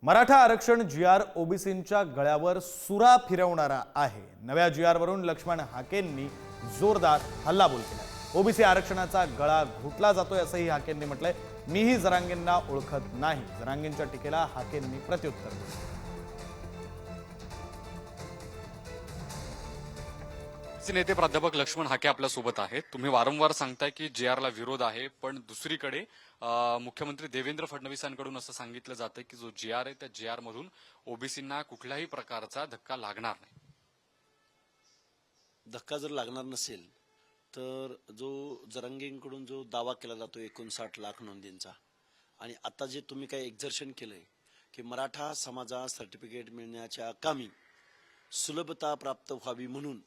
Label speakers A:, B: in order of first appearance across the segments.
A: मराठा आरक्षण जी.आर. ओबीसींच्या गळ्यावर सुरा फिरवणारा आहे। नव्या जी.आर. वरून लक्ष्मण हाकेंनी जोरदार हल्लाबोल केला। ओबीसी आरक्षणाचा गळा घुटला जातोय असंही हाकेंनी म्हटलंय। मीही जरांगेंना ओळखत नाही। जरांगेंच्या टीकेला हाकेंनी प्रत्युत्तर दिलं।
B: नेते प्राध्यापक लक्ष्मण हाके आपल्या सोबत आहेत। तुम्ही वारंवार सांगताय की जे.आर.ला विरोध आहे, पण दुसरीकडे मुख्यमंत्री देवेंद्र फडणवीसांकडून असं सांगितलं जातं की जो जे.आर. आहे त्या जे.आर. मधून ओबीसींना कुठल्याही प्रकारचा धक्का लागणार नाही।
C: धक्का जर लागणार नसेल तर जो जरांगेंकडून जो दावा केला जातो 59 लाख नोंदींचा, आणि आता जे तुम्ही काही एक्झर्शन केलंय की मराठा समाजात सर्टिफिकेट मिळण्याच्या कामी सुलभता प्राप्त व्हावी म्हणून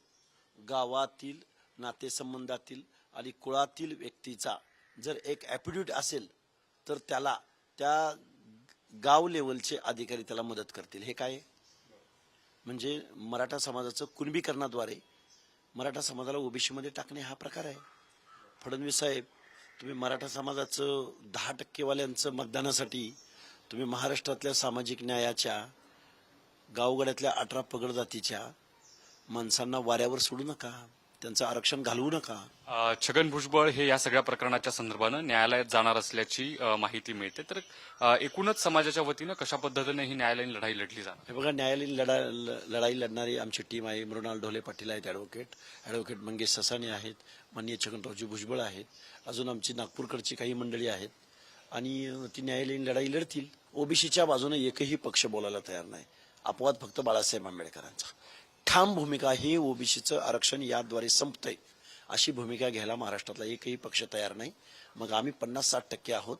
C: गावातील नातेसंबंधातील आणि कुळातील व्यक्तीचा जर एक ॲफिडेव्हिट असेल तर त्याला त्या गाव लेवलचे अधिकारी त्याला मदत करतील। हे काय म्हणजे मराठा समाजाचं कुणबीकरणाद्वारे मराठा समाजाला ओबीसी मध्ये टाकणे हा प्रकार आहे। फडणवीस साहेब, तुम्ही मराठा समाजाचं 10% वाल्यांचं मतदानासाठी तुम्ही महाराष्ट्रातल्या सामाजिक न्यायाच्या गावगाड्यातल्या 18 पगड जातीच्या माणसांना वाऱ्यावर सोडू नका, त्यांचं आरक्षण घालवू नका।
B: छगन भुजबळ हे या सगळ्या प्रकरणाच्या संदर्भानं न्यायालयात जाणार असल्याची माहिती मिळते। तर एकूणच समाजाच्या वतीनं कशा पद्धतीने ही न्यायालयीन लढाई लढली जाणार?
C: हे बघा, न्यायालयीन लढाई लढणारी आमची टीम आहे। मृणाल ढोले पाटील आहेत, ॲडव्होकेट मंगेश ससाने आहेत, माननीय छगनरावजी भुजबळ आहेत, अजून आमची नागपूरकडची काही मंडळी आहेत, आणि ती न्यायालयीन लढाई लढतील। ओबीसीच्या बाजूने एकही पक्ष बोलायला तयार नाही। अपवाद फक्त बाळासाहेब आंबेडकरांचा। ठाम भूमिका ही ओबीसीचं आरक्षण याद्वारे संपतंय अशी भूमिका घ्यायला महाराष्ट्रातला एकही पक्ष तयार नाही। मग आम्ही 50-60% आहोत।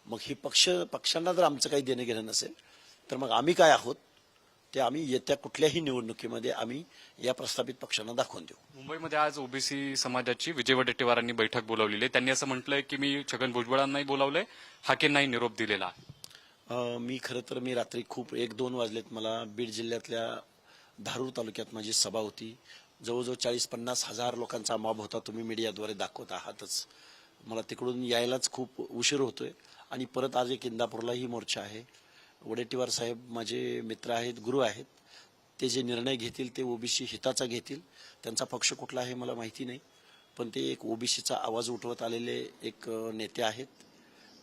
C: मग ही पक्षांना जर आमचं काही देणं घेणं नसेल तर मग आम्ही काय आहोत ते आम्ही येत्या कुठल्याही निवडणुकीमध्ये आम्ही या प्रस्थापित पक्षांना दाखवून देऊ।
B: मुंबईमध्ये आज ओबीसी समाजाची विजय वडेट्टीवारांनी बैठक बोलावलेली आहे। त्यांनी असं म्हटलंय की मी छगन भुजबळांनाही बोलावलंय, हाकेंनाही निरोप दिलेला आहे।
C: मी खरं तर रात्री खूप 1-2 वाजलेत मला बीड जिल्ह्यातल्या धारूर तालुक्यात माझी सभा होती। जवळजवळ 40-50 हजार लोकांचा मॉब होता। तुम्ही मीडियाद्वारे दाखवत आहातच। मला तिकडून यायलाच खूप उशीर होतोय, आणि परत आज एक इंदापूरलाही मोर्चा आहे। वडेट्टीवार साहेब माझे मित्र आहेत, गुरु आहेत। ते जे निर्णय घेतील ते ओबीसी हिताचा घेतील। त्यांचा पक्ष कुठला आहे मला माहिती नाही, पण ते एक ओबीसीचा आवाज उठवत आलेले एक नेते आहेत,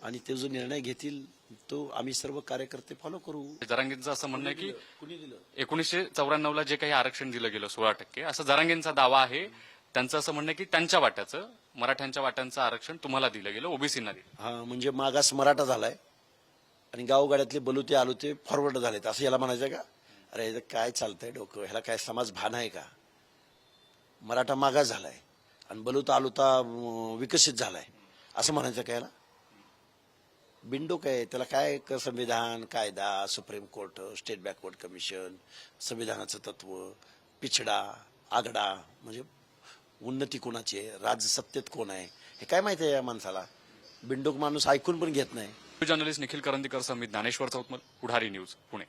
C: आणि ते जो निर्णय घेतील तो आम्ही सर्व कार्यकर्ते फॉलो करू।
B: जरांगेंचं असं म्हणणं आहे की
C: कुणी दिलं?
B: 1994ला जे काही आरक्षण दिलं गेलं 16%, असं जरांगेंचा दावा आहे। त्यांचं असं म्हणणं आहे की त्यांच्या वाट्याचं, मराठ्यांच्या वाट्यांचं आरक्षण तुम्हाला दिलं गेलं, ओबीसींना दिलं।
C: हा, म्हणजे मागास मराठा झालाय आणि गावगाड्यातले बलुते आलुते फॉरवर्ड झालेत असं याला म्हणायचं का? अरे हे काय चालतंय डोकं, ह्याला काय समाज भान आहे का? मराठा मागास झालाय आणि बलुता आलुता विकसित झालाय असं म्हणायचं का याला? बिंडो काय, त्याला काय संविधान, कायदा, supreme court, state backward commission, संविधानाचं तत्व, पिछडा, आगडा, म्हणजे उन्नती कोणाची आहे, राजसत्तेत कोण आहे, हे काय माहिती आहे या माणसाला? बिंडोक माणूस ऐकून पण घेत नाही।
B: जर्नलिस्ट निखिल करंदीकर समित ज्ञानेश्वर चौतमल, पुढारी न्यूज, पुणे।